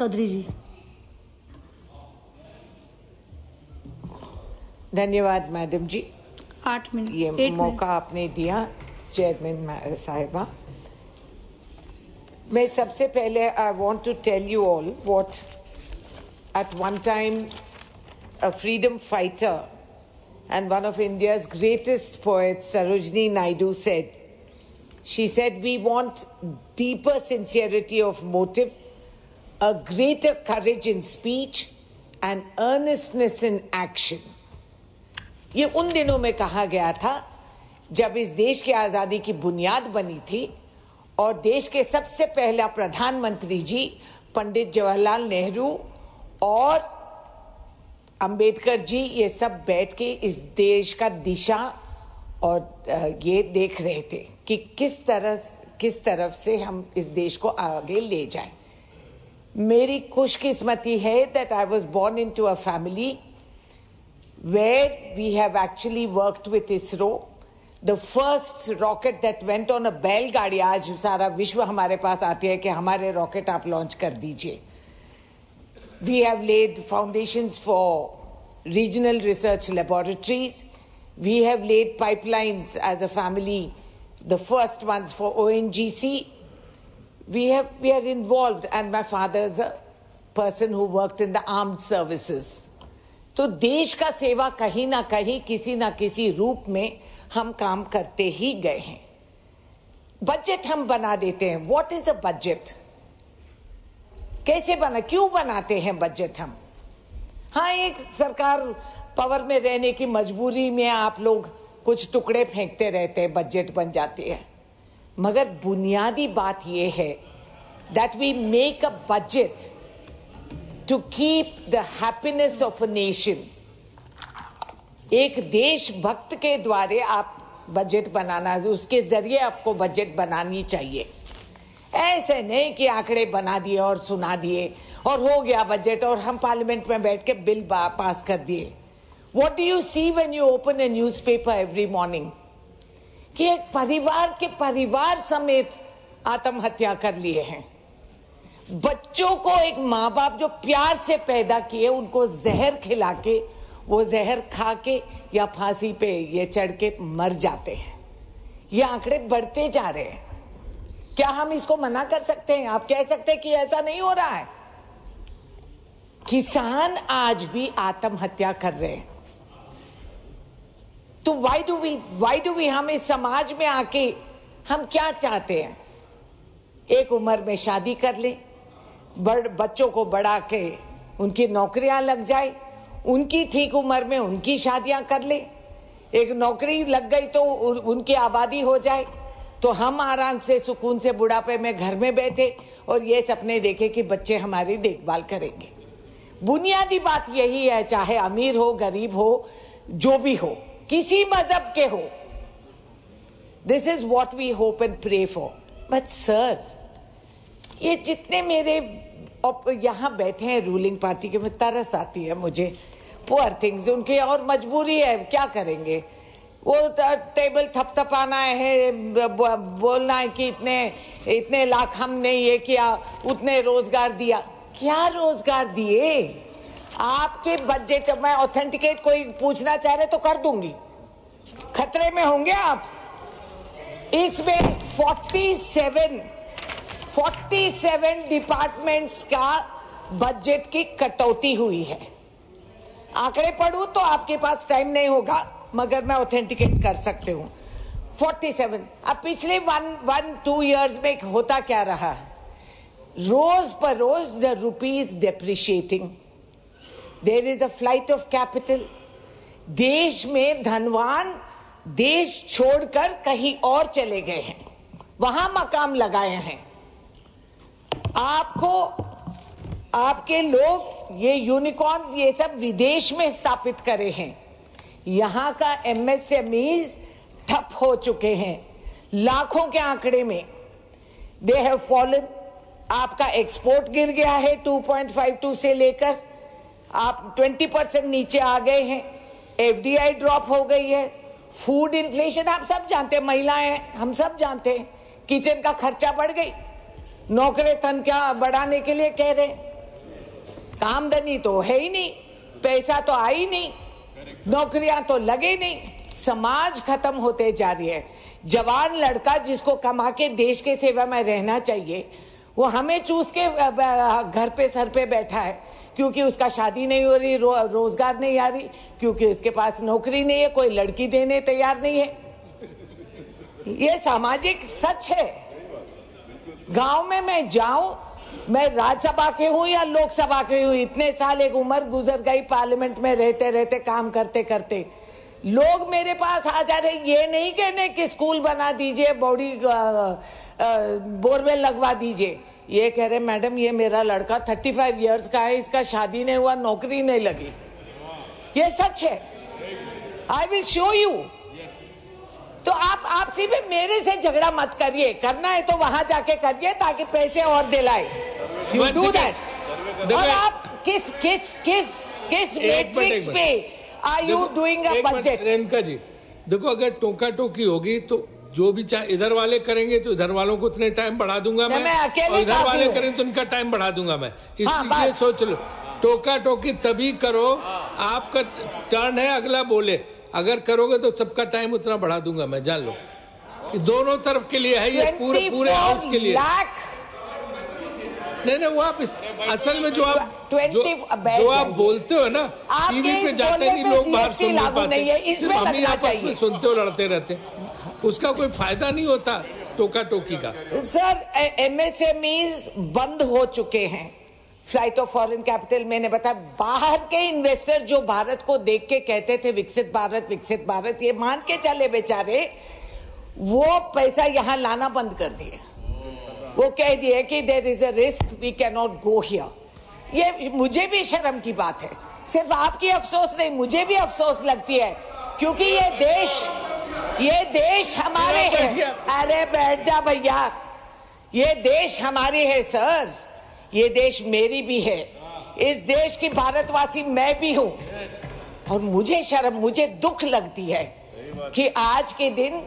चौधरी जी। धन्यवाद मैडम जी, 8 मिनट ये मौका आपने दिया चेयरमैन साहिबा। मैं सबसे पहले I want to tell you all what at one time a freedom fighter and one of India's greatest poets, Sarojini Naidu, said. She said, we want deeper sincerity of motive, a greater courage in speech and earnestness in action. ये उन दिनों में कहा गया था जब इस देश की आजादी की बुनियाद बनी थी और देश के सबसे पहला प्रधानमंत्री जी पंडित जवाहरलाल नेहरू और अंबेडकर जी ये सब बैठ के इस देश का दिशा और ये देख रहे थे कि किस तरफ से हम इस देश को आगे ले जाएं। मेरी खुशकिस्मती है that I was born into a family where we have actually worked with ISRO. The first rocket that went on a बैलगाड़ी, आज सारा विश्व हमारे पास आती है कि हमारे रॉकेट आप लॉन्च कर दीजिए। We have laid foundations for regional research laboratories. We have laid pipelines as a family, the first ones for ONGC. We are involved, and my father is a person who worked in the armed services. तो देश का सेवा कहीं ना कहीं किसी ना किसी रूप में हम काम करते ही गए हैं। बजट हम बना देते हैं। What is a budget? कैसे बना, क्यों बनाते हैं बजट हम? हाँ, एक सरकार पावर में रहने की मजबूरी में आप लोग कुछ टुकड़े फेंकते रहते हैं, बजट बन जाती है। मगर बुनियादी बात यह है that we make a budget to keep the happiness of a nation. एक देशभक्त के द्वारे आप बजट बनाना, उसके जरिए आपको बजट बनानी चाहिए। ऐसे नहीं कि आंकड़े बना दिए और सुना दिए और हो गया बजट और हम पार्लियामेंट में बैठ के बिल पास कर दिए। What do you see when you open a newspaper every morning? कि एक परिवार के परिवार समेत आत्महत्या कर लिए हैं। बच्चों को एक माँ बाप जो प्यार से पैदा किए उनको जहर खिला के, वो जहर खा के या फांसी पे ये चढ़ के मर जाते हैं। ये आंकड़े बढ़ते जा रहे हैं। क्या हम इसको मना कर सकते हैं? आप कह सकते हैं कि ऐसा नहीं हो रहा है। किसान आज भी आत्महत्या कर रहे हैं। तो why do we हम इस समाज में आके हम क्या चाहते हैं? एक उम्र में शादी कर ले, बच्चों को बढ़ा के उनकी नौकरियां लग जाए, उनकी ठीक उम्र में उनकी शादियां कर ले, एक नौकरी लग गई तो उनकी आबादी हो जाए, तो हम आराम से सुकून से बुढ़ापे में घर में बैठे और ये सपने देखे कि बच्चे हमारी देखभाल करेंगे। बुनियादी बात यही है, चाहे अमीर हो गरीब हो जो भी हो, किसी मजहब के हो। This is what we hope and pray for. But sir, ये जितने मेरे यहाँ बैठे हैं रूलिंग पार्टी के, में तरस आती है मुझे। पुअर थिंग्स, उनकी और मजबूरी है, क्या करेंगे? वो टेबल थपथपाना है, बोलना है कि इतने लाख हमने ये किया, उतने रोजगार दिया। क्या रोजगार दिए? आपके बजट में ऑथेंटिकेट कोई पूछना चाह रहे तो कर दूंगी। खतरे में होंगे आप। इसमें 47 डिपार्टमेंट्स का बजट की कटौती हुई है। आंकड़े पढ़ूं तो आपके पास टाइम नहीं होगा, मगर मैं ऑथेंटिकेट कर सकते हूं। 47। अब पिछले 1-2 इयर्स में होता क्या रहा है? रोज पर रोज the rupee is depreciating, there is a flight of capital. देश में धनवान देश छोड़कर कहीं और चले गए हैं, वहां मकाम लगाए हैं। आपके लोग ये यूनिकॉर्न्स ये सब विदेश में स्थापित करे हैं। यहां का एमएसएमईज ठप हो चुके हैं, लाखों के आंकड़े में। They have fallen. आपका एक्सपोर्ट गिर गया है 2.52 से लेकर आप 20% नीचे आ गए हैं। एफडीआई ड्रॉप हो गई है। फूड इन्फ्लेशन आप सब जानते हैं, महिलाएं हम सब जानते हैं। किचन का खर्चा बढ़ गई, नौकरी तनख्वाह बढ़ाने के लिए कह रहे। आमदनी तो है ही नहीं, पैसा तो आई नहीं, नौकरियां तो लगे नहीं, समाज खत्म होते जा रही है। जवान लड़का जिसको कमा के देश के सेवा में रहना चाहिए, वो हमें चूस के घर पे सर पे बैठा है, क्योंकि उसका शादी नहीं हो रही, रोजगार नहीं आ रही, क्योंकि उसके पास नौकरी नहीं है, कोई लड़की देने तैयार नहीं है। ये सामाजिक सच है। गांव में मैं जाऊं, मैं राज्यसभा के हूं या लोकसभा के हूं, इतने साल एक उम्र गुजर गई पार्लियामेंट में रहते रहते, काम करते करते। लोग मेरे पास आ जा रहे, ये नहीं कहने कि स्कूल बना दीजिए, बॉडी बोरवेल लगवा दीजिए, ये कह रहे मैडम ये मेरा लड़का 35 इयर्स का है, इसका शादी नहीं हुआ, नौकरी नहीं लगी। ये सच है। I will show you. तो आप आपसी में मेरे से झगड़ा मत करिए, करना है तो वहां जाके करिए ताकि पैसे और दिलाए। You do that. और आप किस किस किस किस मैट्रिक्स पे are you doing a budget? Renuka ji देखो, अगर टोका टोकी होगी तो जो भी चाहे इधर वाले करेंगे तो इधर वालों को उतने टाइम बढ़ा दूंगा मैं, और इधर वाले करेंगे तो उनका टाइम बढ़ा दूंगा मैं। इसलिए सोच लो, टोका टोकी तभी करो, आपका टर्न है, अगला बोले, अगर करोगे तो सबका टाइम उतना बढ़ा दूंगा मैं, जान लो। दोनों तरफ के लिए है ये, पूरे हाउस के लिए। नहीं वो आप असल में जो आप बोलते हो ना, टीवी पे जाते नहीं लोग, बाहर सुन नहीं पाते, सिर्फ हम ही आपस में सुनते हो, लड़ते रहते, उसका कोई फायदा नहीं होता टोका टोकी का। सर एमएसएमईज बंद हो चुके हैं, फ्लाइट ऑफ फॉरेन कैपिटल। मैंने बताया, बाहर के इन्वेस्टर जो भारत को देख के कहते थे विकसित भारत, ये मान के चले बेचारे, वो पैसा यहां लाना बंद कर दिए। वो कह दिए कि there is a risk, we can not go here. ये मुझे भी शर्म की बात है, सिर्फ आपकी अफसोस नहीं, मुझे भी अफसोस लगती है, क्योंकि ये देश हमारे हैं। अरे बैठ जा भैया, ये देश हमारे है सर, ये देश मेरी भी है, इस देश की भारतवासी मैं भी हूं। और मुझे शर्म, मुझे दुख लगती है कि आज के दिन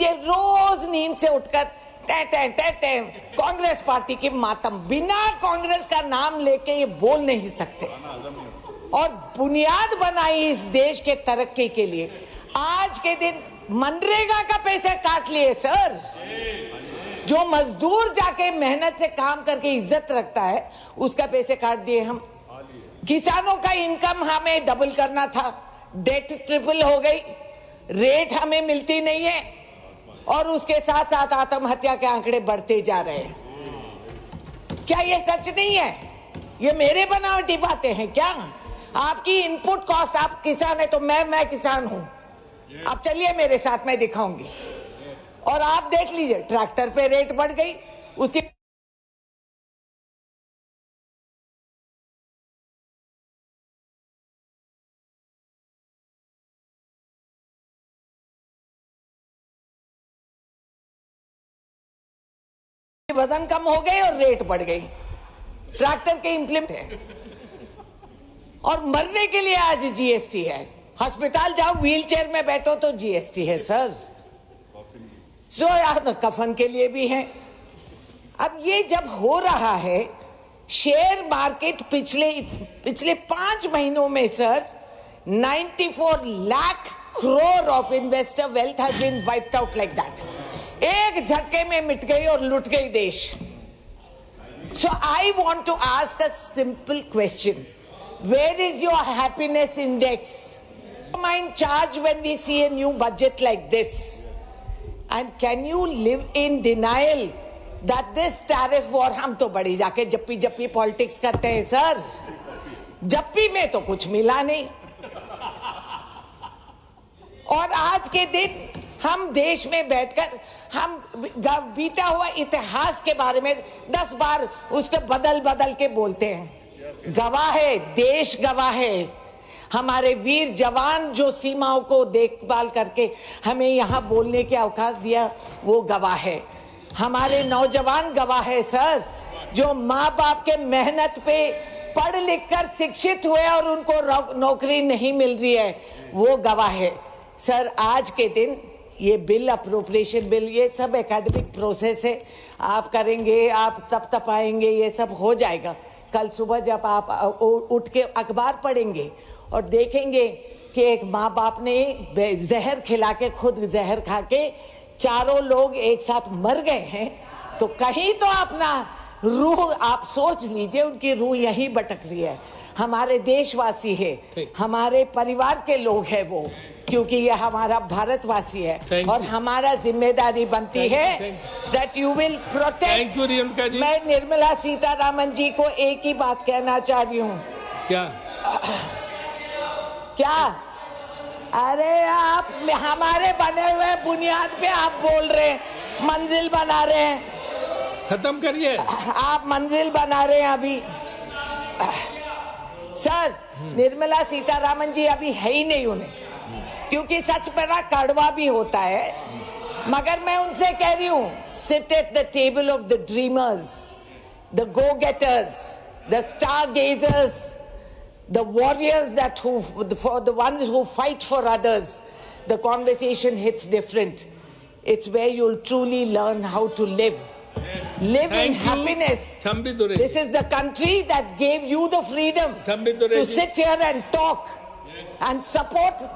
ये रोज नींद से उठकर कांग्रेस पार्टी के मातम, बिना कांग्रेस का नाम लेके ये बोल नहीं सकते। और बुनियाद बनाई इस देश के तरक्की के लिए। आज के दिन मनरेगा का पैसे काट लिए सर। जो मजदूर जाके मेहनत से काम करके इज्जत रखता है, उसका पैसे काट दिए हम। किसानों का इनकम हमें डबल करना था, डेट ट्रिपल हो गई, रेट हमें मिलती नहीं है, और उसके साथ साथ आत्महत्या के आंकड़े बढ़ते जा रहे हैं। क्या ये सच नहीं है? ये मेरे बनावटी बातें हैं क्या? आपकी इनपुट कॉस्ट, आप किसान है तो मैं किसान हूं, आप चलिए मेरे साथ, मैं दिखाऊंगी। और आप देख लीजिए, ट्रैक्टर पे रेट बढ़ गई, उसकी वजन कम हो गई और रेट बढ़ गई। ट्रैक्टर के इम्प्लीमेंट है। और मरने के लिए आज जीएसटी है। अस्पताल जाओ, व्हीलचेयर में बैठो तो जीएसटी है सर। सो यार कफन के लिए भी है। अब ये जब हो रहा है, शेयर मार्केट पिछले 5 महीनों में sir 94 lakh crore of investor wealth has been wiped out like that. एक झटके में मिट गई और लुट गई देश। So I want to ask a simple question, where is your happiness index? Mind charge when we see a new budget like this? And can you live in denial that this tariff war, हम तो बड़ी जाके जप्पी politics करते हैं sir, जप्पी में तो कुछ मिला नहीं। और आज के दिन हम देश में बैठकर हम बीता हुआ इतिहास के बारे में 10 बार उसके बदल के बोलते हैं। गवाह है, देश गवाह है, हमारे वीर जवान जो सीमाओं को देखभाल करके हमें यहाँ बोलने के अवकाश दिया, वो गवाह है। हमारे नौजवान गवाह है सर, जो माँ बाप के मेहनत पे पढ़ लिख कर शिक्षित हुए और उनको नौकरी नहीं मिल रही है, वो गवाह है सर। आज के दिन ये बिल, अप्रोप्रिएशन बिल, ये सब एकेडमिक प्रोसेस है, आप करेंगे, आप तप आएंगे, ये सब हो जाएगा। कल सुबह जब आप उठ के अखबार पढ़ेंगे और देखेंगे कि एक माँ बाप ने जहर खिला के खुद जहर खा के चारों लोग एक साथ मर गए हैं, तो कहीं तो अपना रूह आप सोच लीजिए, उनकी रूह यहीं भटक रही है। हमारे देशवासी है, हमारे परिवार के लोग हैं वो, क्योंकि ये हमारा भारतवासी है और हमारा जिम्मेदारी बनती है that you will protect। मैं निर्मला सीतारामन जी को एक ही बात कहना चाह रही हूँ। क्या अरे आप हमारे बने हुए बुनियाद पे आप बोल रहे हैं, मंजिल बना रहे हैं, खत्म करिए। आप मंजिल बना रहे हैं अभी। सर, निर्मला सीतारामन जी अभी है ही नहीं उन्हें, क्योंकि सच बड़ा कड़वा भी होता है, मगर मैं उनसे कह रही हूं, sit at the table of the dreamers, the go getters, the star gazers, the warriors that for the ones who fight for others. The conversation hits different. It's where you'll truly learn how to live. Live in happiness. This is the country that gave you the freedom to sit here and talk and support